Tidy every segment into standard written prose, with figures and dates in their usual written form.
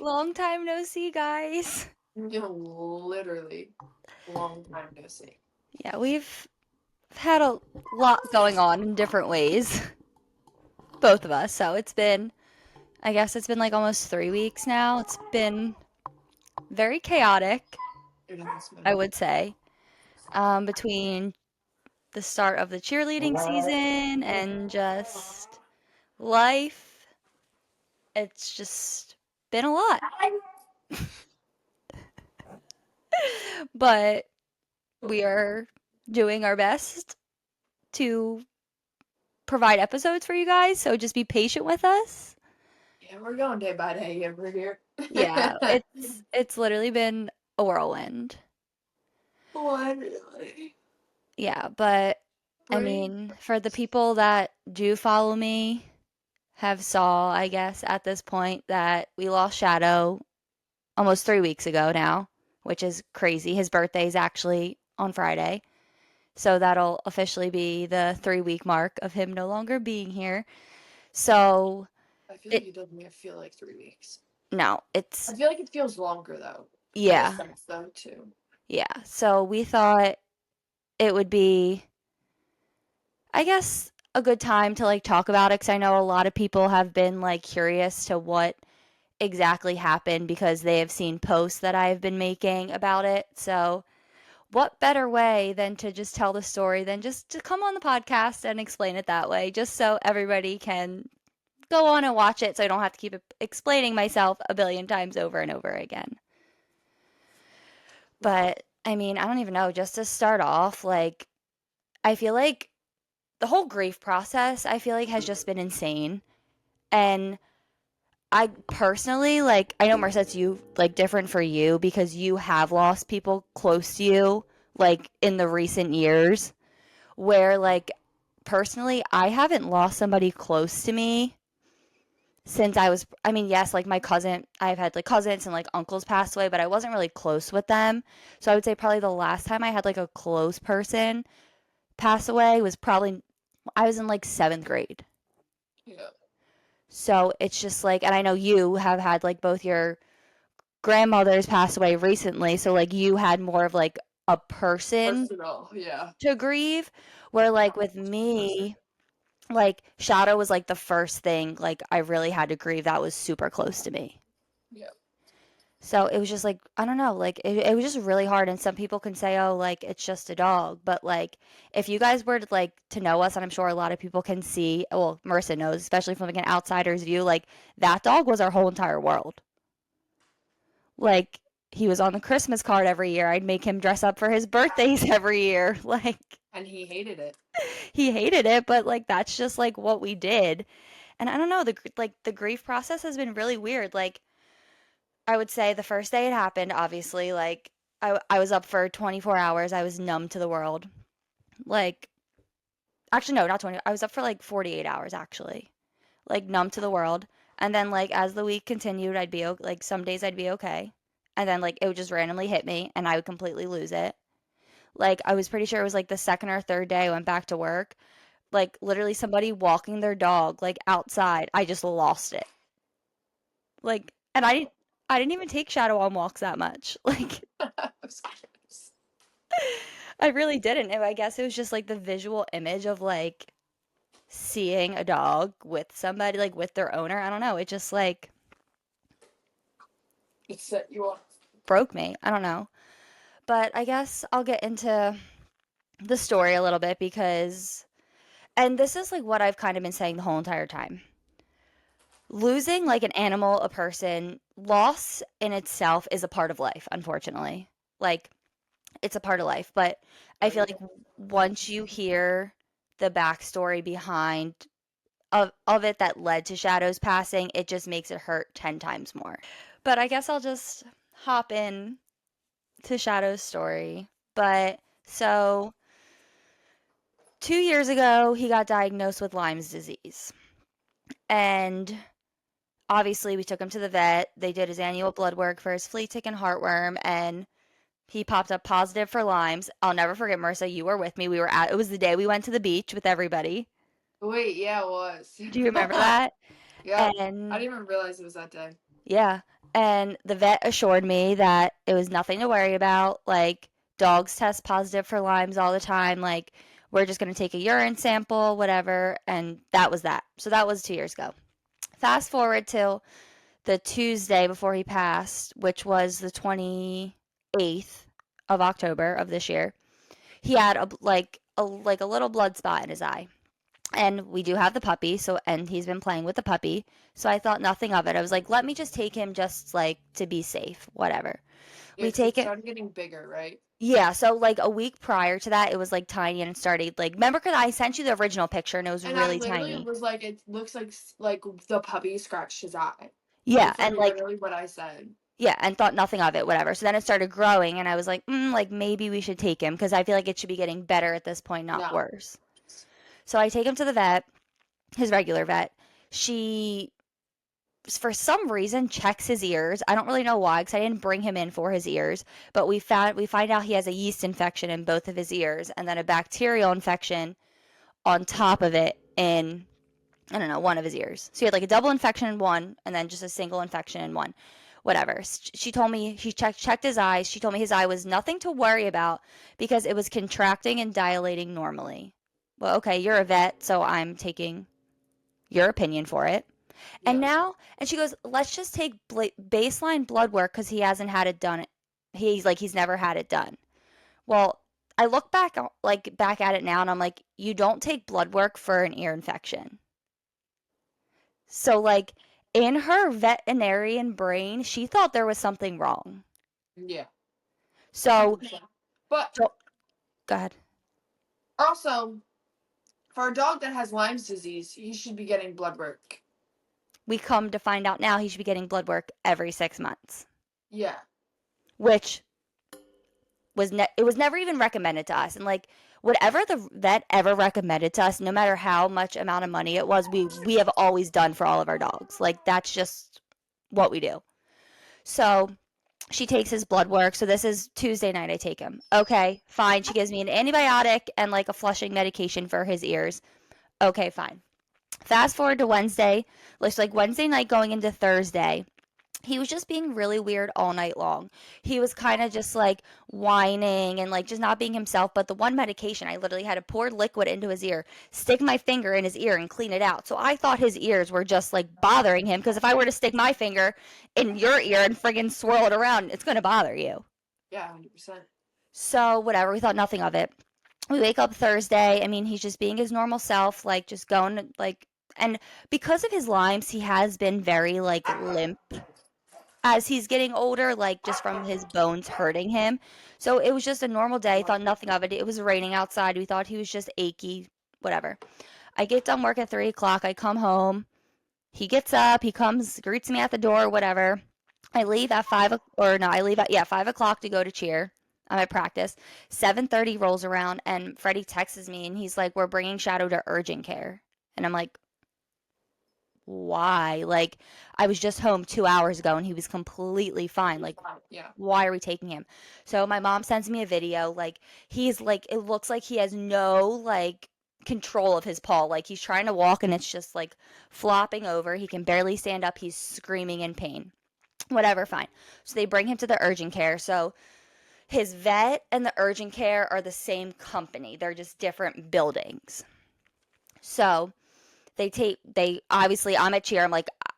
Long time no see, guys. Literally, long time no see. Yeah, we've had a lot going on in different ways, both of us. So I guess it's been like almost 3 weeks now. It's been very chaotic, It has I been. would say, between the start of the cheerleading season and just life. It's just been a lot. But we are doing our best to provide episodes for you guys, so just be patient with us. Yeah, we're going day by day over here. Yeah, it's literally been a whirlwind. Literally. Yeah, but I Pretty. mean, for the people that do follow me, have saw, I guess, at this point that we lost Shadow almost 3 weeks ago now, which is crazy. His birthday is actually on Friday. So that'll officially be the 3 week mark of him no longer being here. So I feel like it it doesn't feel like 3 weeks. no, I it's feel like it feels longer though. In a yeah, sense though too. yeah. So we thought it would be, I guess, a good time to like talk about it because I know a lot of people have been like curious to what exactly happened because they have seen posts that I've been making about it. So what better way than to just tell the story than just to come on the podcast and explain it that way, just so everybody can go on and watch it so I don't have to keep explaining myself a billion times over and over again. But I mean, I don't even know. Just to start off, like, I feel like the whole grief process, I feel like has just been insane. And I personally, like, I know Marissa, it's you, like, different for you because you have lost people close to you, like, in the recent years, where, like, personally, I haven't lost somebody close to me since I mean, yes, like my cousin, I've had like cousins and like uncles pass away, but I wasn't really close with them. So I would say probably the last time I had like a close person pass away was probably, I was in like seventh grade. Yeah. So it's just like, and I know you have had like both your grandmothers pass away recently. So like you had more of like a person Personal, yeah. to grieve, where like with me, like Shadow was like the first thing like I really had to grieve that was super close to me. Yeah. So it was just like, I don't know, like it was just really hard. And some people can say, oh, like it's just a dog. But like if you guys were to like to know us, and I'm sure a lot of people can see, well, Marissa knows, especially from like an outsider's view, like that dog was our whole entire world. Like he was on the Christmas card every year. I'd make him dress up for his birthdays every year. Like And he hated it. he hated it, but like that's just like what we did. And I don't know, the grief process has been really weird. Like I would say the first day it happened, obviously, like I was up for 24 hours. I was numb to the world. Like, actually, no, not 20. I was up for like 48 hours, actually. Like, numb to the world. And then, like, as the week continued, like, some days I'd be okay. And then, like, it would just randomly hit me and I would completely lose it. Like, I was pretty sure it was like the second or third day I went back to work. Like, literally somebody walking their dog, like, outside. I just lost it. Like, and I didn't even take Shadow on walks that much. Like, I was curious. I really didn't. I guess it was just like the visual image of like seeing a dog with somebody, like with their owner. I don't know. It just like It set you off. broke me. I don't know. But I guess I'll get into the story a little bit because, and this is like what I've kind of been saying the whole entire time. Losing like an animal, a person, loss in itself is a part of life, unfortunately. Like, it's a part of life. But I feel like once you hear the backstory behind of it that led to Shadow's passing, it just makes it hurt 10 times more. But I guess I'll just hop in to Shadow's story. But so 2 years ago, he got diagnosed with Lyme's disease. And obviously, we took him to the vet. They did his annual blood work for his flea tick and heartworm, and he popped up positive for Lyme's. I'll never forget, Marissa, you were with me. It was the day we went to the beach with everybody. Wait, yeah, it was. Do you remember that? Yep. I And didn't even realize it was that day. yeah. And the vet assured me that it was nothing to worry about. Like, dogs test positive for Lyme's all the time. Like, we're just going to take a urine sample, whatever. And that was that. So that was 2 years ago. Fast forward till the Tuesday before he passed, which was the 28th of October of this year. He had a little blood spot in his eye. And we do have the puppy, so and he's been playing with the puppy. So I thought nothing of it. I was like, let me just take him just like to be safe, whatever. Yeah, We because take it it. started getting bigger, right? Yeah, so like a week prior to that, it was like tiny and it started like remember because I sent you the original picture and it was And I really literally tiny. was like, it looks like the puppy scratched his eye. Yeah, That's like and like literally what I said. yeah, and thought nothing of it, whatever. So then it started growing and I was like, like maybe we should take him because I feel like it should be getting better at this point, not No. worse. So I take him to the vet, his regular vet. She for some reason checks his ears. I don't really know why because I didn't bring him in for his ears, but we find out he has a yeast infection in both of his ears and then a bacterial infection on top of it in I don't know, one of his ears. So he had like a double infection in one and then just a single infection in one. Whatever. She told me she checked his eyes. She told me his eye was nothing to worry about because it was contracting and dilating normally. Well, okay, you're a vet, so I'm taking your opinion for it. And Yes. now, and she goes, let's just take baseline blood work because he hasn't had it done. He's never had it done. Well, I look back at it now and I'm like, you don't take blood work for an ear infection. So like in her veterinarian brain, she thought there was something wrong. Yeah. So 100%. But go ahead. also, for a dog that has Lyme's disease, he should be getting blood work. We come to find out now he should be getting blood work every 6 months, Yeah. which it was never even recommended to us. And like whatever the vet ever recommended to us, no matter how much amount of money it was, we have always done for all of our dogs. Like that's just what we do. So she takes his blood work. So this is Tuesday night. I take him. Okay, fine. She gives me an antibiotic and like a flushing medication for his ears. Okay, fine. Fast forward to Wednesday. Looks like Wednesday night going into Thursday. He was just being really weird all night long. He was kind of just like whining and like just not being himself. But the one medication, I literally had to pour liquid into his ear, stick my finger in his ear, and clean it out. So I thought his ears were just like bothering him because if I were to stick my finger in your ear and friggin' swirl it around, it's going to bother you. Yeah, 100%. So whatever, we thought nothing of it. We wake up Thursday. I mean, he's just being his normal self, like just going like, and because of his limes, he has been very like limp as he's getting older, like just from his bones hurting him. So it was just a normal day, thought nothing of it. It was raining outside. We thought he was just achy, whatever. I get done work at 3 o'clock. I come home. He gets up. He comes, greets me at the door, whatever. I leave at or no, I leave at, yeah, 5 o'clock to go to cheer. I'm at practice. 7:30 rolls around and Freddie texts me and he's like, we're bringing Shadow to urgent care. And I'm like, why? Like, I was just home 2 hours ago and he was completely fine. Like, Yeah. why are we taking him? So my mom sends me a video. Like, he's like, it looks like he has no, like, control of his paw. Like, he's trying to walk and it's just, like, flopping over. He can barely stand up. He's screaming in pain. Whatever, fine. So they bring him to the urgent care. So his vet and the urgent care are the same company, they're just different buildings. So they obviously I'm at cheer.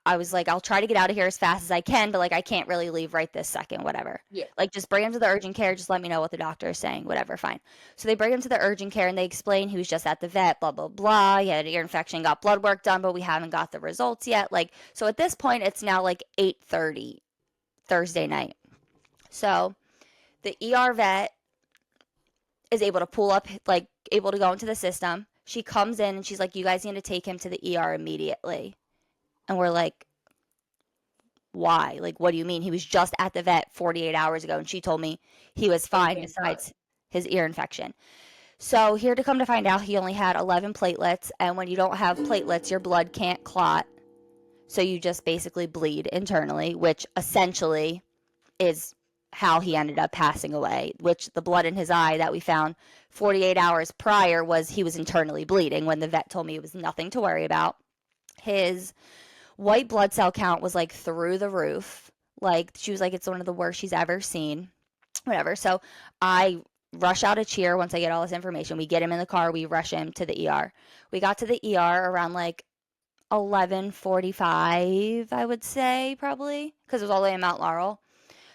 I was like, I'll try to get out of here as fast as I can, but like I can't really leave right this second, whatever. Yeah. Like just bring him to the urgent care, just let me know what the doctor is saying, whatever, fine. So they bring him to the urgent care and they explain he was just at the vet, blah blah blah. He had an ear infection, got blood work done, but we haven't got the results yet. Like so at this point it's now like 8:30 Thursday night. So the ER vet is able to pull up, like able to go into the system. She comes in and she's like, you guys need to take him to the ER immediately. And we're like, why? Like, what do you mean? He was just at the vet 48 hours ago and she told me he was fine Thank God. besides his ear infection. So, here to come to find out, he only had 11 platelets. And when you don't have platelets, your blood can't clot. So, you just basically bleed internally, which essentially is how he ended up passing away, which the blood in his eye that we found 48 hours prior was he was internally bleeding when the vet told me it was nothing to worry about. His white blood cell count was like through the roof. Like, she was like, it's one of the worst she's ever seen. Whatever. So I rush out of cheer once I get all this information. We get him in the car. We rush him to the ER. We got to the ER around like 11:45, I would say, probably, because it was all the way in Mount Laurel.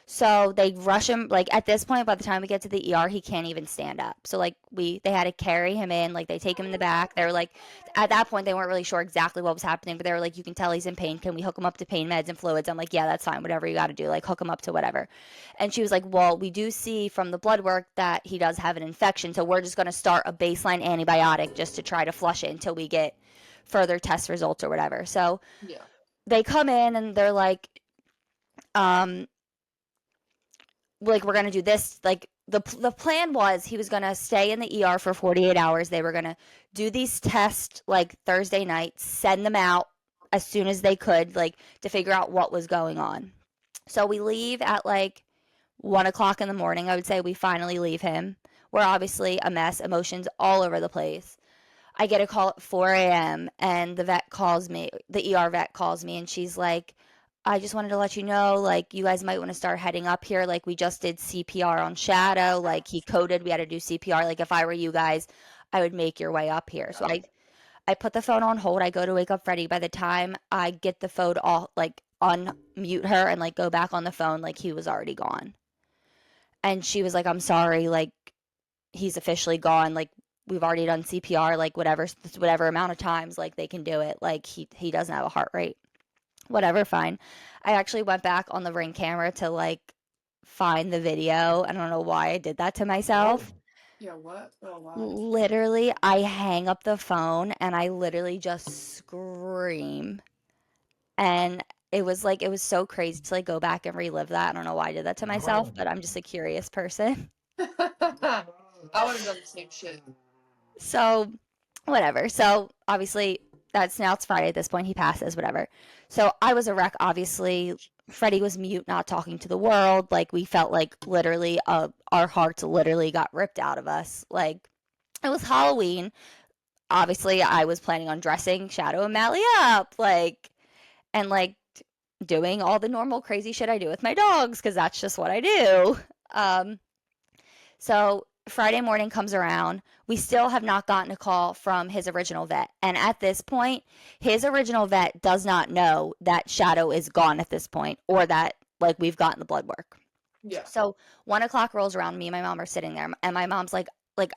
So they rush him, like at this point, by the time we get to the ER, he can't even stand up. So like they had to carry him in, like they take him in the back. They were like, at that point they weren't really sure exactly what was happening, but they were like, you can tell he's in pain. Can we hook him up to pain meds and fluids? I'm like, yeah, that's fine. Whatever you got to do, like hook him up to whatever. And she was like, well, we do see from the blood work that he does have an infection, so we're just going to start a baseline antibiotic just to try to flush it until we get further test results or whatever. So Yeah. they come in and they're um, like we're gonna do this. Like the plan was he was gonna stay in the ER for 48 hours. They were gonna do these tests like Thursday night, send them out as soon as they could, like to figure out what was going on. So we leave at like 1 o'clock in the morning. I would say we finally leave him. We're obviously a mess, emotions all over the place. I get a call at 4 a.m. and the ER vet calls me, and she's like, I just wanted to let you know, like, you guys might want to start heading up here. Like, we just did CPR on Shadow. Like, he coded, we had to do CPR. Like, if I were you guys, I would make your way up here. So I put the phone on hold. I go to wake up Freddie. By the time I get the phone off, like, unmute her and, like, go back on the phone, like, he was already gone. And she was like, I'm sorry. Like, he's officially gone. Like, we've already done CPR, like whatever amount of times like they can do it. Like he doesn't have a heart rate. Whatever, fine. I actually went back on the Ring camera to like find the video. I don't know why I did that to myself. Yeah, what? Oh, why? Literally, I hang up the phone and I literally just scream. And it was so crazy to like go back and relive that. I don't know why I did that to myself, but I'm just a curious person. I would have done the same shit. So, whatever. So, obviously, that's now it's Friday at this point. He passes, whatever. So, I was a wreck, obviously. Freddie was mute, not talking to the world. Like, we felt like literally, our hearts literally got ripped out of us. Like, it was Halloween. Obviously, I was planning on dressing Shadow and Mally up, like, and like doing all the normal crazy shit I do with my dogs, because that's just what I do. Um, So Friday morning comes around. We still have not gotten a call from his original vet. And at this point, his original vet does not know that Shadow is gone at this point or that like we've gotten the blood work. Yeah. So 1 o'clock rolls around, me and my mom are sitting there, and my mom's like,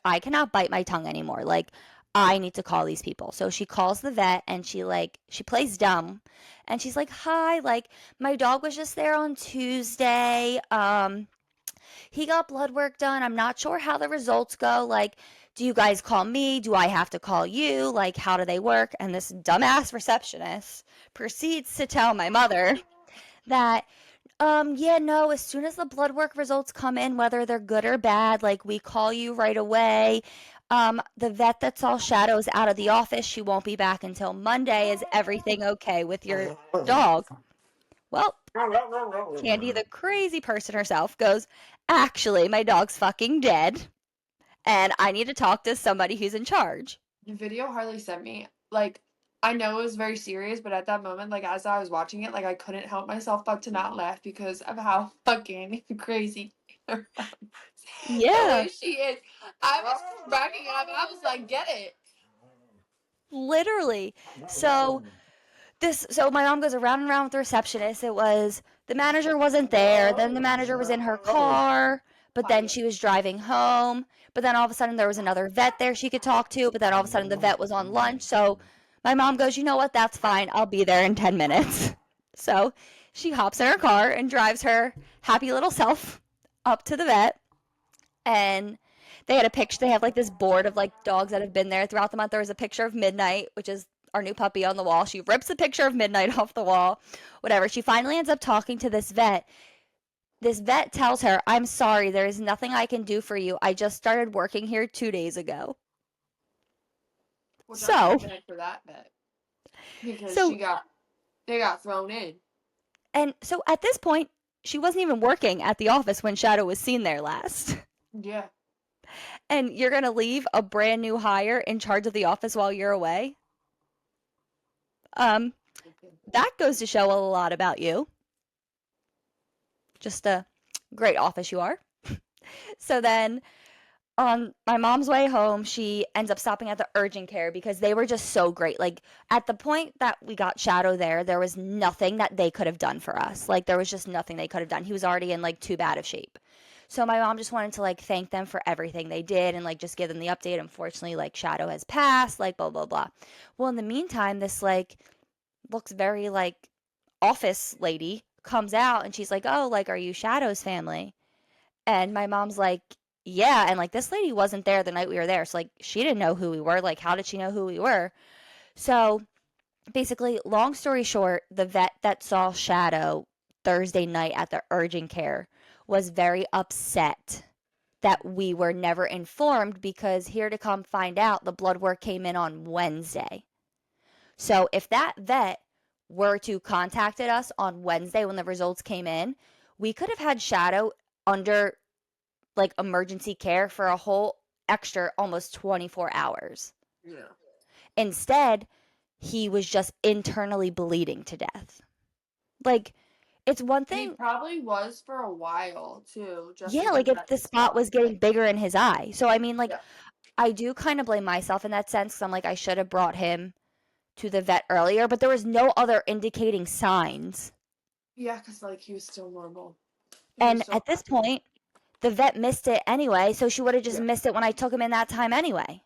I cannot bite my tongue anymore. Like, I need to call these people. So she calls the vet and she plays dumb and she's like, hi, like my dog was just there on Tuesday. He got blood work done. I'm not sure how the results go. Like, do you guys call me? Do I have to call you? Like, how do they work? And this dumbass receptionist proceeds to tell my mother that, yeah, no, as soon as the blood work results come in, whether they're good or bad, like, we call you right away. The vet that saw Shadows out of the office, she won't be back until Monday. Is everything okay with your dog? Well, Candy, the crazy person herself, goes, actually, my dog's fucking dead, and I need to talk to somebody who's in charge. The video Harley sent me, like, I know it was very serious, but at that moment, like, as I was watching it, like, I couldn't help myself but to not laugh because of how fucking crazy the Yeah, way she is. I was cracking up. I was like, get it. literally. So so my mom goes around and around with the receptionist. It was the manager wasn't there, then the manager was in her car, but then Quiet. she was driving home, but then all of a sudden there was another vet there she could talk to, but then all of a sudden the vet was on lunch. So my mom goes, you know what, that's fine, I'll be there in 10 minutes. So she hops in her car and drives her happy little self up to the vet, and they had a picture. They have like this board of like dogs that have been there throughout the month. There was a picture of Midnight, which is our new puppy, on the wall. She rips a picture of Midnight off the wall. Whatever. She finally ends up talking to this vet. This vet tells her, I'm sorry, there is nothing I can do for you. I just started working here 2 days ago. Well, don't feel So, bad for that vet because so, they got thrown in. so at this point, she wasn't even working at the office when Shadow was seen there last. Yeah. And you're going to leave a brand new hire in charge of the office while you're away? Um, that goes to show a lot about you. Just a great office you are. So then on my mom's way home, she ends up stopping at the urgent care because they were just so great. Like at the point that we got Shadow there was nothing that they could have done for us. Like there was just nothing they could have done. He was already in like too bad of shape. So my mom just wanted to like thank them for everything they did and like just give them the update. Unfortunately, like Shadow has passed, like blah blah blah. Well, in the meantime, this like looks very like office lady comes out and she's like, "Oh, like are you Shadow's family?" And my mom's like, "Yeah." And like this lady wasn't there the night we were there. So like she didn't know who we were. Like how did she know who we were? So basically, long story short, the vet that saw Shadow Thursday night at the urgent care was very upset that we were never informed because here to come find out the blood work came in on Wednesday. So if that vet were to contacted us on Wednesday when the results came in, we could have had Shadow under like emergency care for a whole extra almost 24 hours. Yeah. Instead, he was just internally bleeding to death. Like, it's one He thing, probably was for a while too, just yeah, with like like if that the spot spot. was getting bigger in his eye. So, I mean, like, Yeah. I do kind of blame myself in that sense. 'Cause I'm like, I should have brought him to the vet earlier, but there was no other indicating signs. Yeah, because like he was still normal. He was And still at this happy. point, the vet missed it anyway, so she would have just Yeah, missed it when I took him in that time anyway.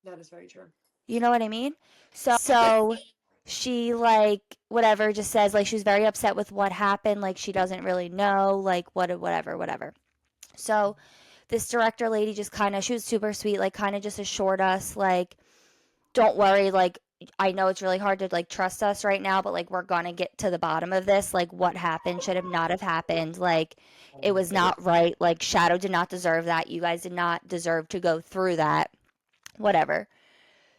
that is very true. You know what I mean? So she like whatever just says like she was very upset with what happened, like she doesn't really know, like whatever, whatever. So this director lady just kind of she was super sweet, like kind of just assured us like don't worry, like I know it's really hard to like trust us right now, but like we're gonna get to the bottom of this. Like what happened should have not have happened. Like it was not right. Like Shadow did not deserve that. You guys did not deserve to go through that. Whatever.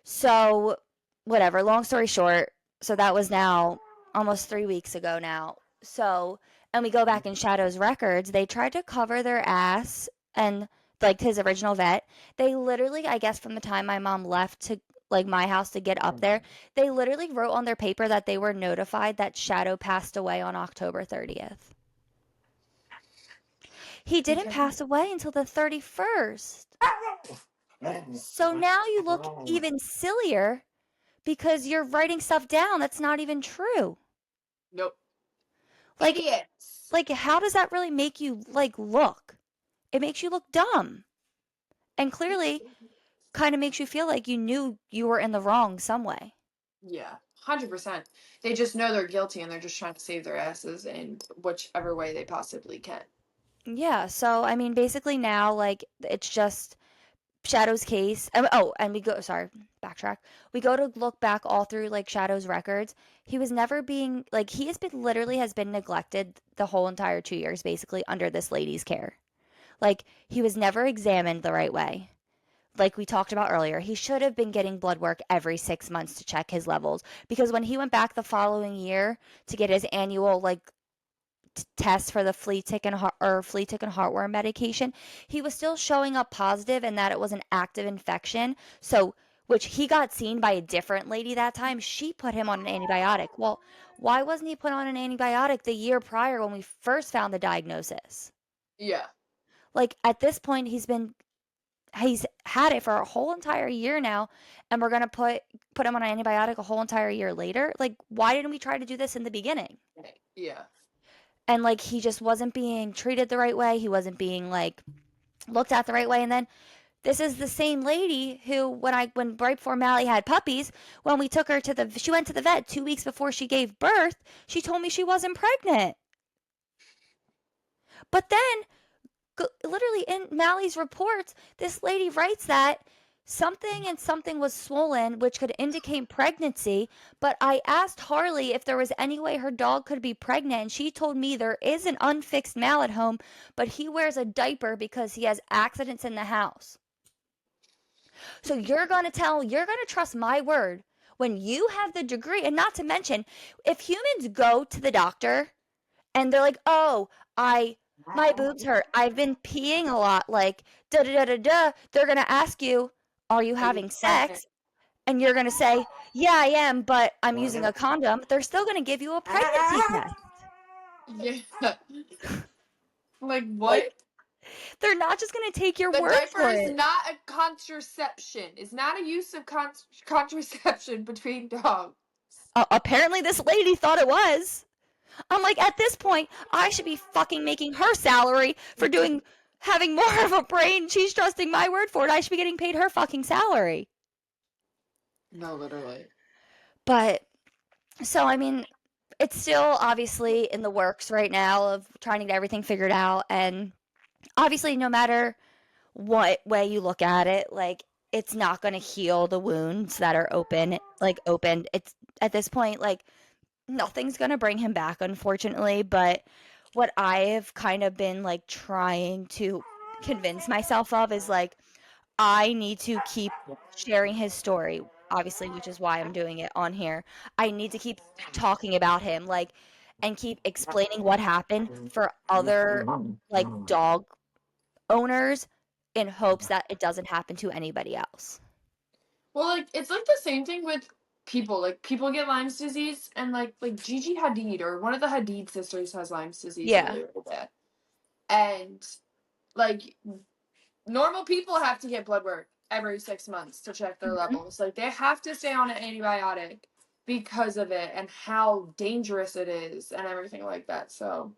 So, whatever, long story short, so that was now almost 3 weeks ago now. So, and we go back in Shadow's records, they tried to cover their ass and like his original vet. They literally, I guess, from the time my mom left to like my house to get up there, they literally wrote on their paper that they were notified that Shadow passed away on October 30th. He didn't Okay. pass away until the 31st. So now you look even sillier because you're writing stuff down that's not even true. Nope. Like Idiots. like how does that really make you like look? It makes you look dumb. And clearly kind of makes you feel like you knew you were in the wrong some way. Yeah, 100%. They just know they're guilty and they're just trying to save their asses in whichever way they possibly can. Yeah, so I mean basically now like it's just Shadow's case. Oh, and we go sorry, backtrack. We go to look back all through like Shadow's records. He was never being like he has been literally has been neglected the whole entire 2 years basically under this lady's care. Like, he was never examined the right way. Like we talked about earlier, he should have been getting blood work every 6 months to check his levels. Because when he went back the following year to get his annual, like, test for the flea tick and heartworm medication, he was still showing up positive and that it was an active infection. So, which he got seen by a different lady that time. She put him on an antibiotic. Well, why wasn't he put on an antibiotic the year prior when we first found the diagnosis? Yeah. Like at this point, he's had it for a whole entire year now, and we're gonna put him on an antibiotic a whole entire year later. Like, why didn't we try to do this in the beginning? Yeah. And like he just wasn't being treated the right way. He wasn't being like looked at the right way. And then this is the same lady who when right before Mally had puppies, when we took her to the she went to the vet 2 weeks before she gave birth, she told me she wasn't pregnant. But then literally in Mally's reports, this lady writes that something and something was swollen, which could indicate pregnancy. But I asked Harlie if there was any way her dog could be pregnant, and she told me there is an unfixed Mal at home, but he wears a diaper because he has accidents in the house. So you're going to trust my word when you have the degree, and not to mention, if humans go to the doctor and they're like, "Oh, I my boobs hurt. I've been peeing a lot." Like, da da da da da. They're gonna ask you, "Are you Are you having pregnant? sex?" And you're gonna say, "Yeah, I am, but I'm using a condom." They're still gonna give you a pregnancy test. Yeah. Like Like, what? they're not just gonna take your The word diaper for is it. not a contraception. It's not a use of contraception between dogs. Apparently, this lady thought it was. I'm like, at this point, I should be fucking making her salary for having more of a brain. She's trusting my word for it. I should be getting paid her fucking salary. No, literally. But, so, I mean, it's still obviously in the works right now of trying to get everything figured out. And obviously, no matter what way you look at it, like, it's not going to heal the wounds that are open. It's at this point, like, nothing's gonna bring him back, unfortunately. But what I have kind of been like trying to convince myself of is like I need to keep sharing his story, obviously, which is why I'm doing it on here. I need to keep talking about him, like, and keep explaining what happened for other like dog owners in hopes that it doesn't happen to anybody else. Well, like it's like the same thing with people. Like people get Lyme's disease, and like Gigi Hadid or one of the Hadid sisters has Lyme's disease Yeah. really, really bad. And like normal people have to get blood work every 6 months to check their Mhm. levels. Like they have to stay on an antibiotic because of it and how dangerous it is and everything like that. So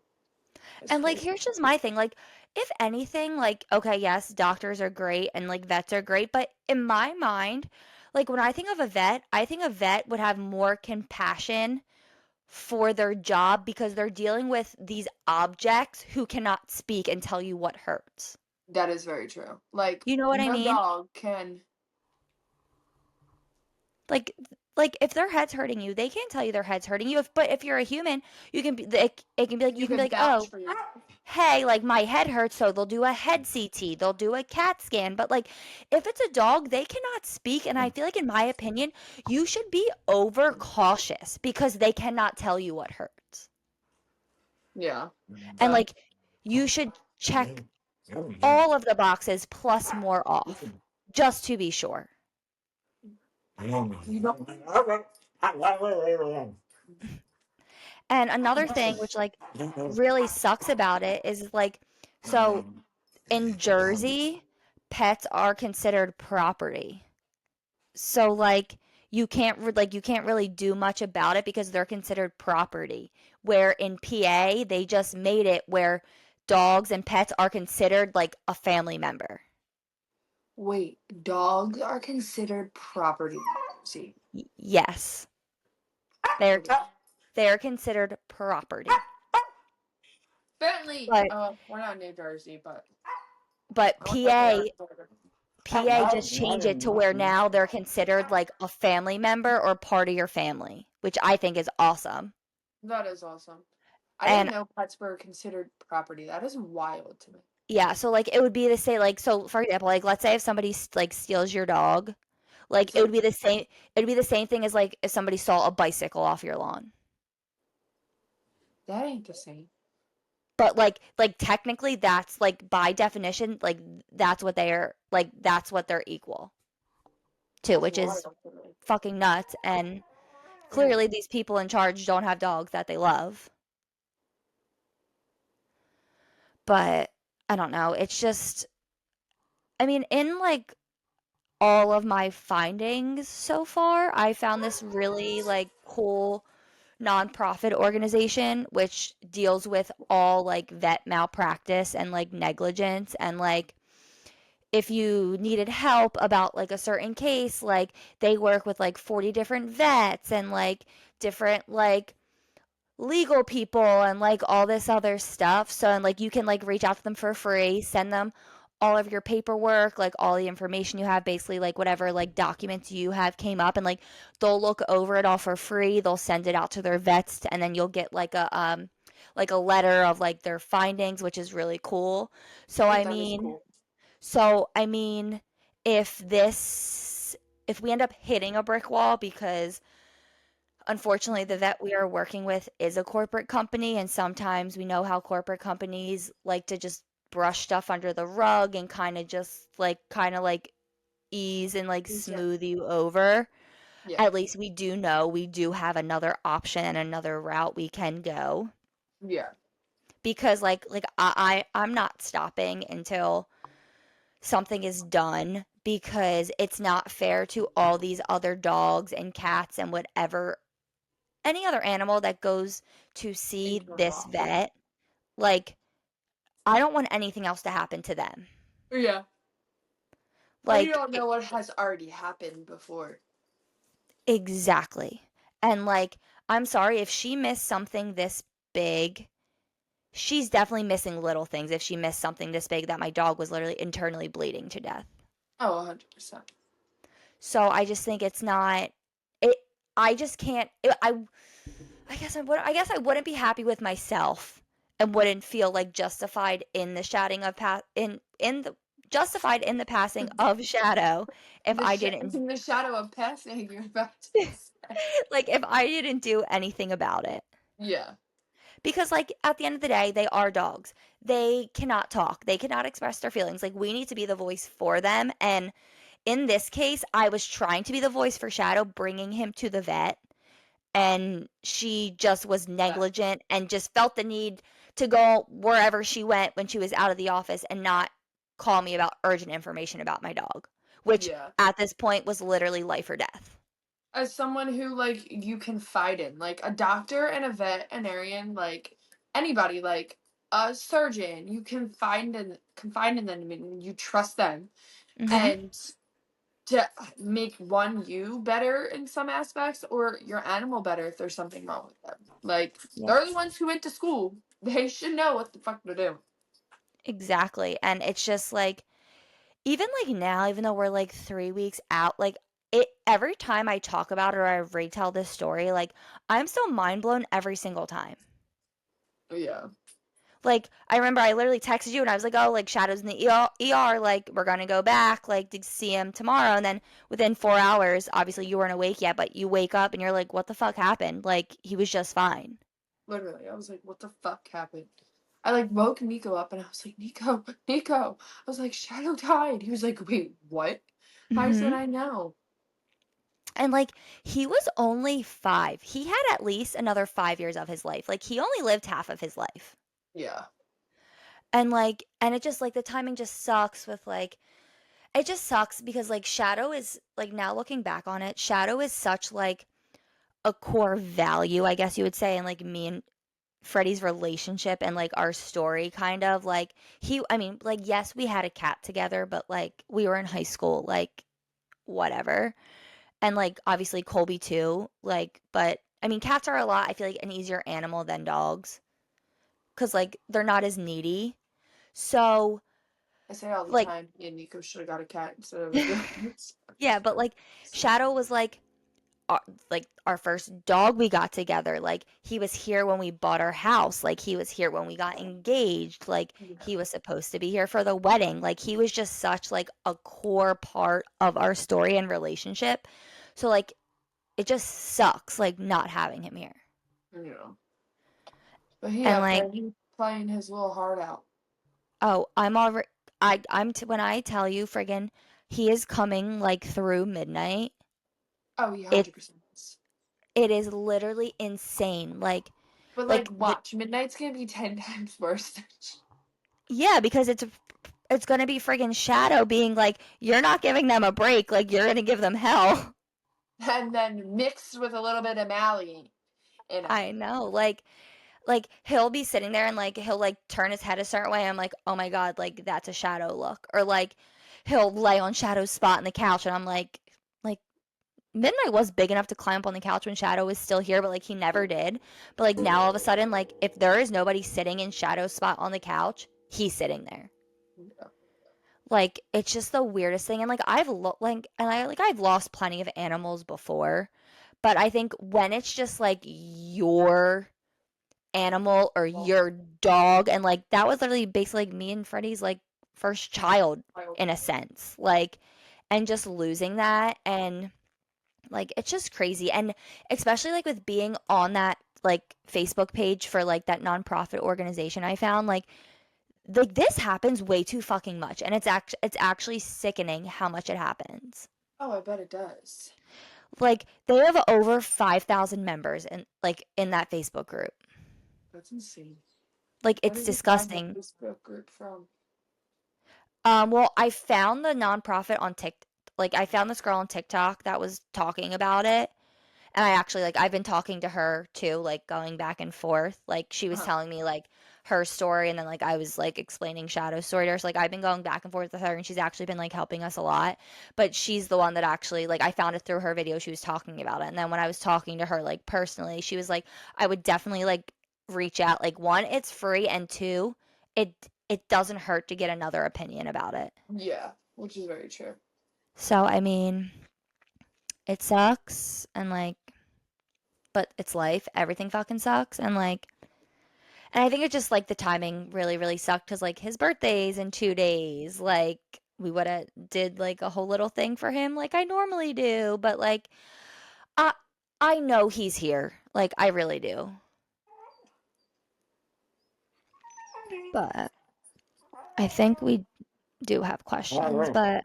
it's And, like, crazy. here's just my thing, like, if anything, like, okay, yes, doctors are great and, like, vets are great, but in my mind, like, when I think of a vet, I think a vet would have more compassion for their job because they're dealing with these objects who cannot speak and tell you what hurts. That is very true. Like You know what I no mean? dog can Like if their head's hurting you, they can't tell you their head's hurting you. But if you're a human, you can be it can be like you you can be can like, vouch "Oh, for you. hey, like my head hurts, so they'll do a head CT, they'll do a CAT scan." But like if it's a dog, they cannot speak, and I feel like in my opinion, you should be over cautious because they cannot tell you what hurts. Yeah. And But like you should check all of the boxes plus more off just to be sure. you don't And another thing which like really sucks about it is like so in Jersey, pets are considered property. So like you can't really do much about it because they're considered property. Where in PA, they just made it where dogs and pets are considered like a family member. wait, dogs are considered property. See. Yes, they're Okay. they're considered property. Apparently, But we're not in New Jersey, but but I wonder if they are. PA just changed it to where now they're considered like a family member or part of your family, which I think is awesome. That is awesome. I didn't And know pets were considered property. That is wild to me. yeah, so like it would be the same like so for example, like let's say if somebody like steals your dog, like It's like it would be the same thing as like if somebody stole a bicycle off your lawn. that ain't the same. But like technically that's like by definition like that's what they're equal to, That's which wild is to me. fucking nuts. And Yeah. clearly these people in charge don't have dogs that they love. But I don't know. It's just I mean in like all of my findings so far, I found this really like cool nonprofit organization which deals with all like vet malpractice and like negligence and like if you needed help about like a certain case, like they work with like 40 different vets and like different like legal people and like all this other stuff. So and like you can like reach out to them for free, send them all of your paperwork, like all the information you have, basically like whatever like documents you have came up and like they'll look over it all for free. They'll send it out to their vets and then you'll get like a letter of like their findings, which is really cool. So Yeah, I that is mean, cool. so I mean if this if we end up hitting a brick wall because unfortunately, the vet we are working with is a corporate company, and sometimes we know how corporate companies like to just brush stuff under the rug and kind of like ease and like Exactly. smooth you over. Yeah. At least we do know we do have another option and another route we can go Yeah. because I'm not stopping until something is done because it's not fair to all these other dogs and cats and whatever any other animal that goes to see Into a this foster. vet. Like, I don't want anything else to happen to them. Yeah. But you Like, don't know what has already happened before. exactly. And like, I'm sorry if she missed something this big. She's definitely missing little things if she missed something this big that my dog was literally internally bleeding to death. Oh, 100%. So I just think it's not it I just can't I guess I wouldn't be happy with myself and wouldn't feel like justified in the shouting of in the justified in the passing of Shadow if I didn't In the shadow of passing, you're about to say. like if I didn't do anything about it. Yeah. Because like at the end of the day, they are dogs. They cannot talk. They cannot express their feelings. Like we need to be the voice for them. And in this case, I was trying to be the voice for Shadow, bringing him to the vet, and she just was That. negligent and just felt the need to go wherever she went when she was out of the office and not call me about urgent information about my dog, which Yeah. at this point was literally life or death. As someone who like you confide in, like a doctor and a veterinarian, like anybody, like a surgeon, you confide in them and you trust them. Mhm. And to make one you better in some aspects or your animal better if there's something wrong with them. Like Yeah. they're the ones who went to school. They should know what the fuck to do. Exactly. And it's just like even like now, even though we're like 3 weeks out, like it every time I talk about it or I retell this story, like I'm still mind blown every single time. Yeah. Like I remember I literally texted you and I was like, "Oh, like Shadow's in the ER, like we're gonna go back, like to see him tomorrow." And then within 4 hours, obviously you weren't awake yet, but you wake up and you're like, "What the fuck happened?" Like he was just fine. Literally. I was like, what the fuck happened? I like woke Nico up and I was like, Nico, Nico. I was like, Shadow died. He was like, wait, what? I said, Hmm. I know. And like he was only 5. He had at least another 5 years of his life. Like he only lived half of his life. Yeah. And it just like the timing just sucks with like it just sucks because like Shadow is like now looking back on it, Shadow is such like a core value, I guess you would say, in like me and Freddie's relationship and like our story kind of like I mean, like yes, we had a cat together, but like we were in high school, like whatever. And like obviously Colby too, like but I mean cats are a lot I feel like an easier animal than dogs cuz like they're not as needy. So I say all the like time, me and Nico should have got a cat instead of a dog. yeah, but like Shadow was our, like our first dog we got together. Like he was here when we bought our house. Like he was here when we got engaged. Like Yeah. he was supposed to be here for the wedding. Like he was just such like a core part of our story and relationship. So like it just sucks like not having him here. You know. But he And up like there, he playing his little heart out. oh, I'm already when I tell you friggin' he is coming like through midnight. Oh, he It 100% is. it is literally insane. But like, Like the watch, Midnight's gonna be 10 times worse. yeah, because it's gonna be friggin' Shadow being like, you're not giving them a break, like you're gonna give them hell. And then mixed with a little bit of Mally in him. I know, like he'll be sitting there and like he'll like turn his head a certain way. I'm like, oh my god, like that's a Shadow look, or like he'll lay on Shadow's spot in the couch, and I'm like Midnight was big enough to climb up on the couch when Shadow was still here, but like he never did. But like now all of a sudden, like if there is nobody sitting in Shadow's spot on the couch, he's sitting there. Yeah. Like it's just the weirdest thing and like I've lost plenty of animals before, but I think when it's just like your animal or your dog and like that was literally basically like me and Freddie's like first child in a sense. Like and just losing that and like it's just crazy and especially like with being on that like Facebook page for like that nonprofit organization I found like this happens way too fucking much and it's actually sickening how much it happens. Oh, I bet it does. Like they have over 5,000 members in that Facebook group. That's insane. Like, Where it's did you find the disgusting. Facebook group from? Well, I found the nonprofit on like, I found this girl on TikTok that was talking about it. And I actually like I've been talking to her too, like going back and forth. Like she was Uh-huh. telling me like her story and then like I was like explaining Shadow's story to her. So like I've been going back and forth with her and she's actually been like helping us a lot. But she's the one that actually like I found it through her video. She was talking about it. And then when I was talking to her like personally, she was like, I would definitely like reach out. Like one, it's free and two, it it doesn't hurt to get another opinion about it. Yeah, which is very true. So I mean, it sucks and like but it's life. Everything fucking sucks. And I think it's just like the timing really, really sucked because like his birthday's in 2 days. Like we would have did like a whole little thing for him like I normally do. But like I I know he's here. Like I really do. But I think we do have questions. But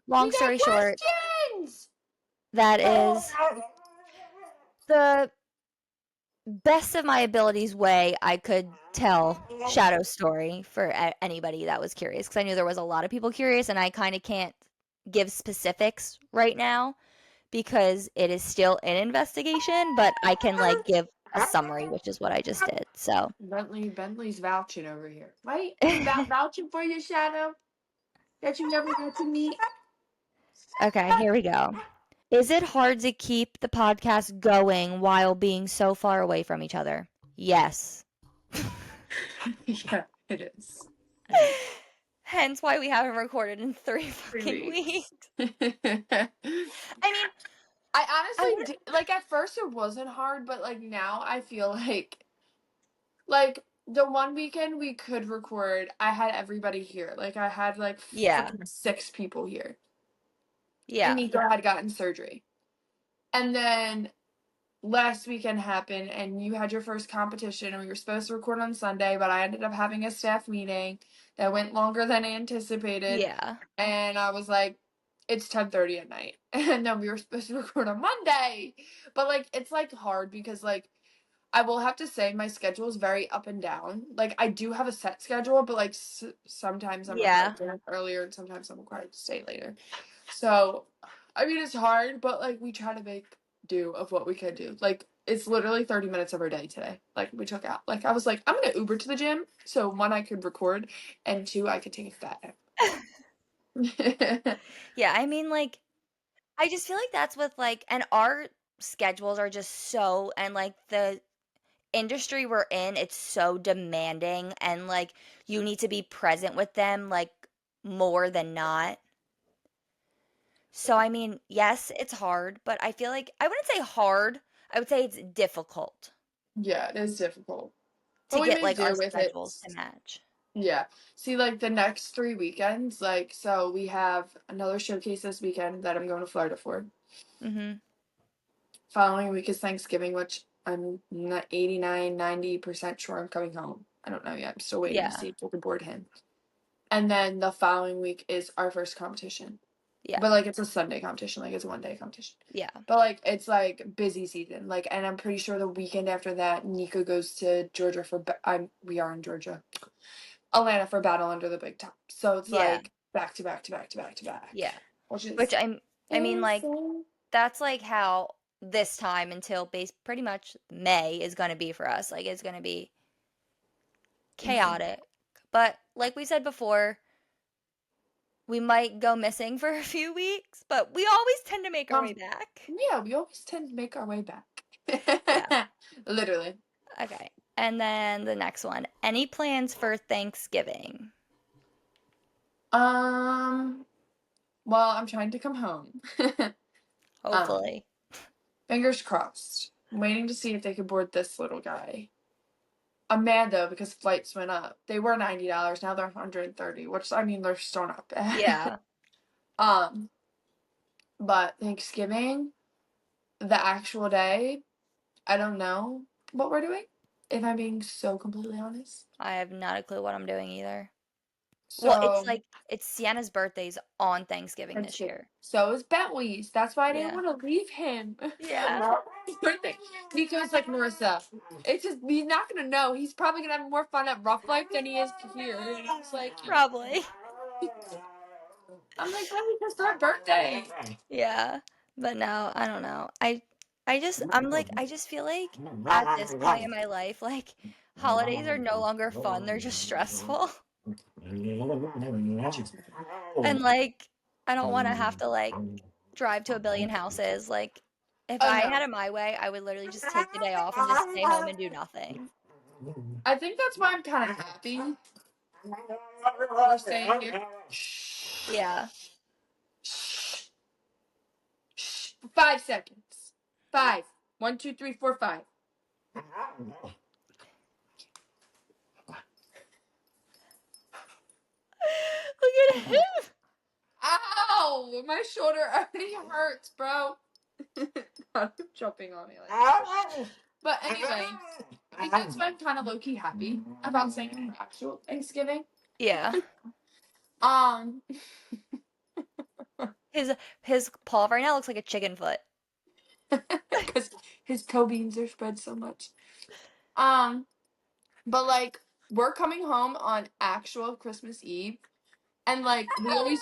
long We story got short, questions! that is the best of my abilities way I could tell Shadow's story for anybody that was curious because I knew there was a lot of people curious and I kind of can't give specifics right now because it is still in investigation, but I can like give a summary, which is what I just did. So, Bentley's vouching over here. Right? He's vouching for your Shadow that you never got to meet. okay, here we go. Is it hard to keep the podcast going while being so far away from each other? Yes. Yeah, it is. It is. Hence why we haven't recorded in 3 3 fucking weeks. weeks. I I mean, I honestly would like at first it wasn't hard, but like now I feel like the one weekend we could record, I had everybody here. Like I had like yeah. freaking 6 people here. And Yeah. Nico had gotten surgery. And then last weekend happened and you had your first competition and we were supposed to record on Sunday, but I ended up having a staff meeting that went longer than anticipated. Yeah. And I was like, it's 10:30 at night. And then we were supposed to record on Monday. But like it's like hard because like I will have to say my schedule is very up and down. Like I do have a set schedule, but like sometimes I'm required Yeah. to work earlier and sometimes I'm required to stay later. So, I mean, it's hard, but like we try to make do of what we could do. Like it's literally 30 minutes of our day today. Like we took out. Like I was like, I'm gonna Uber to the gym, so one I could record, and two I could take a fat nap. Yeah, I mean, like, I just feel like that's with like, and our schedules are just so, and like the industry we're in, it's so demanding, and like you need to be present with them, like more than not. So, I mean, yes, it's hard, but I feel like I wouldn't say hard. I would say it's difficult Yeah, it is difficult, but to we get made like our do with it. schedules to match. Yeah. See, like the next 3 weekends, like so we have another showcase this weekend that I'm going to Florida for. Mm-hmm. Following week is Thanksgiving, which I'm not 89, 90% sure I'm coming home. I don't know yet. I'm still waiting to Yeah. see if we can board him. And then the following week is our first competition. Yeah. But like it's a Sunday competition, like it's a 1 day competition. Yeah. But like it's like busy season. Like and I'm pretty sure the weekend after that Nico goes to Georgia for we are in Georgia. Atlanta for Battle Under the Big Top. So it's Yeah. like back to back to back to back to back. Yeah. Which Which is I mean, like, insane. that's like how this time until pretty much May is going to be for us. Like, it's going to be Insane. chaotic. But like we said before, we might go missing for a few weeks, but we always tend to make our way back. Yeah, we always tend to make our way Yeah. back. Literally. Okay. And then the next one. Any plans for Thanksgiving? Um, well, I'm trying to come home. um, Hopefully. fingers crossed. I'm waiting to see if they could board this little guy. I'm mad though because flights went up. They were $90, now they're 130, which I mean they're still not bad. Yeah. um, but Thanksgiving, the actual day, I don't know what we're doing, if I'm being so completely honest. I have not a clue what I'm doing either. Well, it's So like it's Sienna's birthday's on Thanksgiving this Thanksgiving. year. So is Bentley's. That's why I didn't Yeah. want to leave him. Yeah. birthday. Nico's like, Marissa, it's just, he's not gonna know. He's probably gonna have more fun at Rough Life than he is here. And I was like, Probably. I'm like, really, it's our birthday. Yeah. But no, I don't know. I'm like, I just feel like at this point in my life, like holidays are no longer fun. They're just stressful. And like, I don't want to have to like drive to a billion houses. Like, if Oh I no. had it my way, I would literally just take the day off and just stay home and do nothing. I think that's why I'm kind of happy we're staying here. Yeah. 5 seconds. 5. 1, 2, 3, 4, 5. Look at him. Ow! My shoulder already hurts, bro. I'm jumping on me like that. But anyway, I think that's why I'm kind of low-key happy about saying actual Thanksgiving. Yeah. Um, His paw right now looks like a chicken foot. because his co-beans are spread so much. Um, but like we're coming home on actual Christmas Eve. And like we always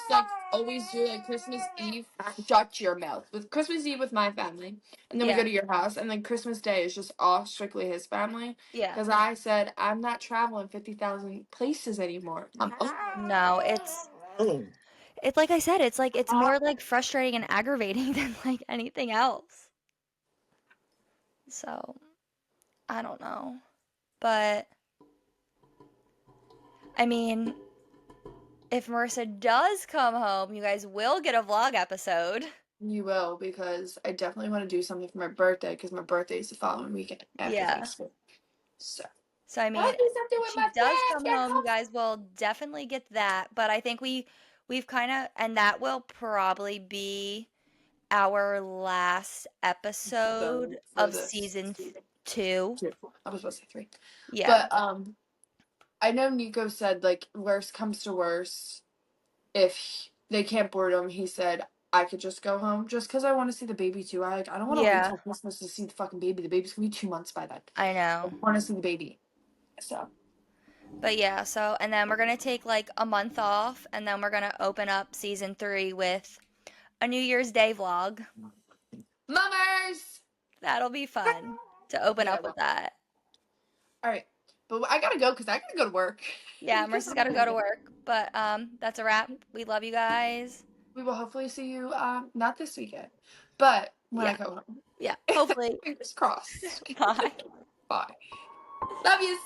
do like Christmas Eve, shut your mouth. With Christmas Eve with my family, and then we go Yeah. to your house, and then Christmas Day is just all strictly his family. Yeah. Because I said I'm not traveling 50,000 places anymore. No, it's like I said, it's like it's more like frustrating and aggravating than like anything else. So, I don't know. But I mean, if Marissa does come home, you guys will get a vlog episode. You will, because I definitely want to do something for my birthday, because my birthday is the following weekend after Yeah. Thanksgiving. So So I I want mean, to do something if with she my does come friends. home, you guys will definitely get that. But I think we've kind of and that will probably be our last episode So for of this season 2. two, I was supposed to say 3, Yeah. but I know Nico said like worst comes to worst, if they can't board him, he said I could just go home just because I want to see the baby too. I don't want to wait Yeah, till Christmas to see the fucking baby. The baby's gonna be 2 months by then. I I know. want to see the baby. So But yeah, so and then we're gonna take like a month off and then we're gonna open up season 3 with a New Year's Day vlog. mummers. That'll be fun to open Yeah. up with that. All right, but I gotta go because I gotta go to work. Yeah, Marissa's gotta go to work. But that's a wrap. We love you guys. We will hopefully see you not this weekend, but when I Yeah, go home. yeah. Hopefully. Fingers crossed. Bye. Bye. Love yous.